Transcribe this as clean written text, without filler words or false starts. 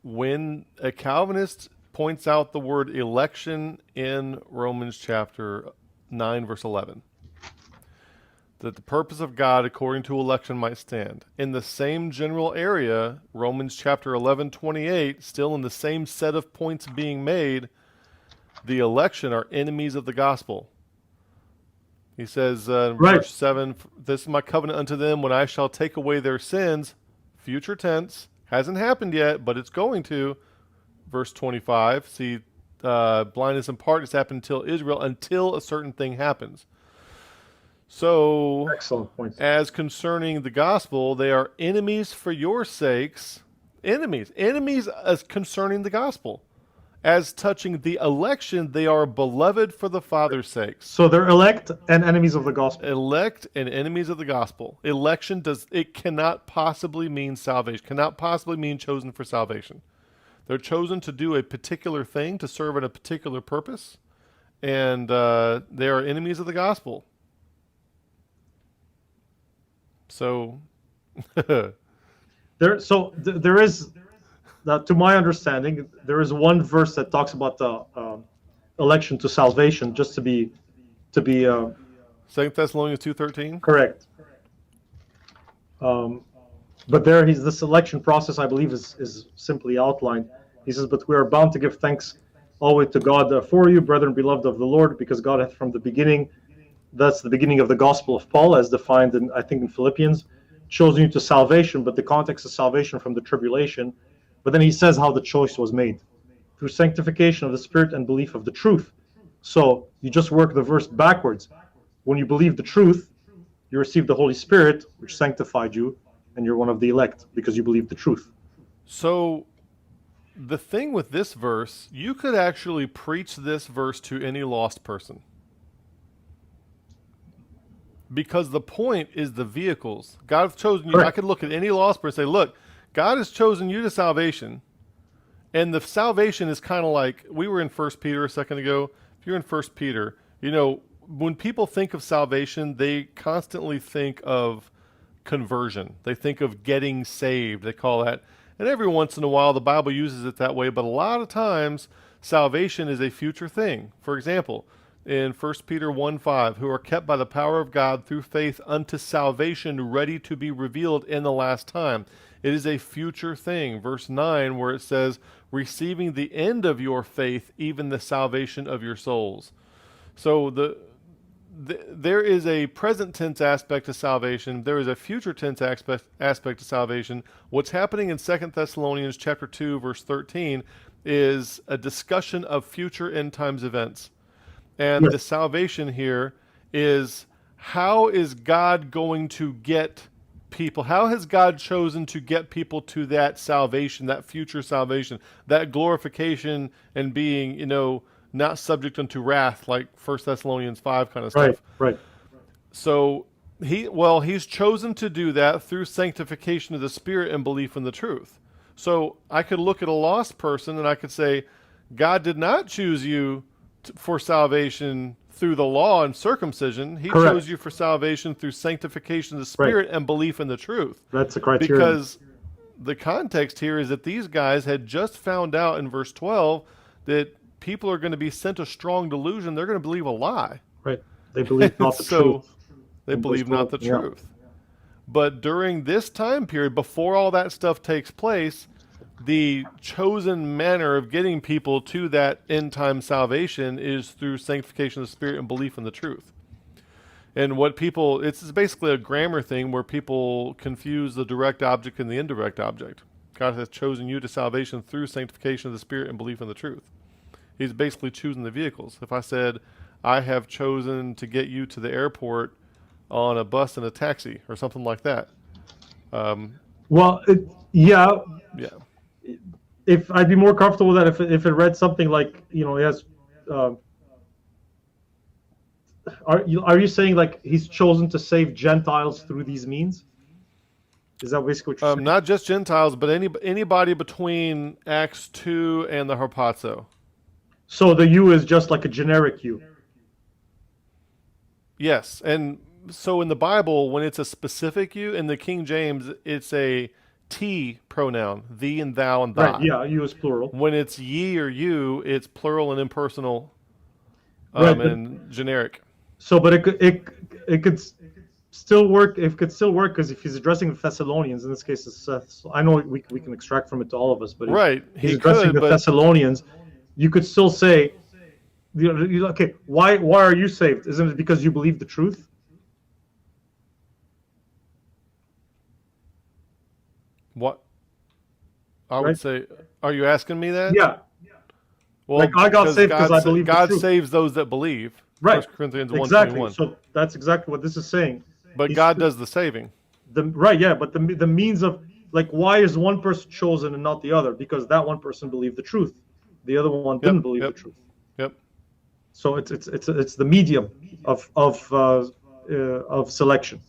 when a Calvinist points out the word election in Romans chapter 9, verse 11, that the purpose of God according to election might stand. In the same general area, Romans chapter 11:28, still in the same set of points being made, the election are enemies of the gospel. He says in verse 7, this is my covenant unto them when I shall take away their sins, future tense, hasn't happened yet, but it's going to. Verse 25, see, blindness in part has happened until Israel, until a certain thing happens. So, excellent point. As concerning the gospel, they are enemies for your sakes. Enemies as concerning the gospel. As touching the election, they are beloved for the Father's sakes. So they're elect and enemies of the gospel. Elect and enemies of the gospel. Election cannot possibly mean salvation, cannot possibly mean chosen for salvation. They're chosen to do a particular thing, to serve in a particular purpose, and they are enemies of the gospel. So, there is, to my understanding, there is one verse that talks about the election to salvation, just to be 2 Thessalonians 2:13. Correct. But this election process, I believe, is simply outlined. He says, "But we are bound to give thanks always to God for you, brethren, beloved of the Lord, because God hath from the beginning," that's the beginning of the gospel of Paul, as defined in, I think, in Philippians, "chosen you to salvation," but the context of salvation from the tribulation. But then he says how the choice was made, through sanctification of the Spirit and belief of the truth. So you just work the verse backwards. When you believe the truth, you receive the Holy Spirit, which sanctified you, and you're one of the elect because you believe the truth. So the thing with this verse, you could actually preach this verse to any lost person. Because the point is the vehicles. God has chosen you. Correct. I could look at any lost person and say, look, God has chosen you to salvation. And the salvation is kind of like, we were in 1 Peter a second ago. If you're in 1 Peter, when people think of salvation, they constantly think of conversion. They think of getting saved. They call that. And every once in a while, the Bible uses it that way. But a lot of times, salvation is a future thing. For example, in 1 Peter 1:5, who are kept by the power of God through faith unto salvation, ready to be revealed in the last time. It is a future thing. Verse 9, where it says, receiving the end of your faith, even the salvation of your souls. So there is a present tense aspect to salvation. There is a future tense aspect to salvation. What's happening in 2 Thessalonians chapter 2, verse 13, is a discussion of future end times events. And the salvation here is, how is God going to get people? How has God chosen to get people to that salvation, that future salvation, that glorification and being, not subject unto wrath, like 1 Thessalonians 5 kind of stuff. Right. So he's chosen to do that through sanctification of the Spirit and belief in the truth. So I could look at a lost person and I could say, God did not choose you for salvation through the law and circumcision. He Correct. chose you for salvation through sanctification of the Spirit and belief in the truth. That's the criteria. Because the context here is that these guys had just found out in verse 12 that people are going to be sent a strong delusion. They're going to believe a lie. Right. They believe not the truth. They believe not the truth. But during this time period, before all that stuff takes place, the chosen manner of getting people to that end time salvation is through sanctification of the Spirit and belief in the truth. And it's basically a grammar thing where people confuse the direct object and the indirect object. God has chosen you to salvation through sanctification of the Spirit and belief in the truth. He's basically choosing the vehicles. If I said, I have chosen to get you to the airport on a bus and a taxi or something like that. Yeah. If I'd be more comfortable with that if it read something like, it has, are you saying like he's chosen to save Gentiles through these means? Is that basically what you're saying? Not just Gentiles, but anybody between Acts 2 and the harpazo. So the you is just like a generic you. Yes, and so in the Bible, when it's a specific you, in the King James, it's a T pronoun, thee and thou and thy. Right. Yeah. You is plural. When it's ye or you, it's plural and impersonal, Right, but- and generic. So, but it could still work. It could still work because if he's addressing the Thessalonians, in this case, it's I know we can extract from it to all of us, but Right, he's he addressing could, the but- Thessalonians. You could still say, okay, why are you saved? Isn't it because you believe the truth? What? I would Right. say, are you asking me that? Yeah. Well, Like, I got saved 'cause I believe the God truth. saves those that believe. Right. 1 Corinthians Exactly. 1:21. So that's exactly what this is saying. But He's- God does the saving. Right, yeah, but the means of, like, why is one person chosen and not the other? Because that one person believed the truth, the other one didn't believe the truth. Yep. So it's the medium of selection.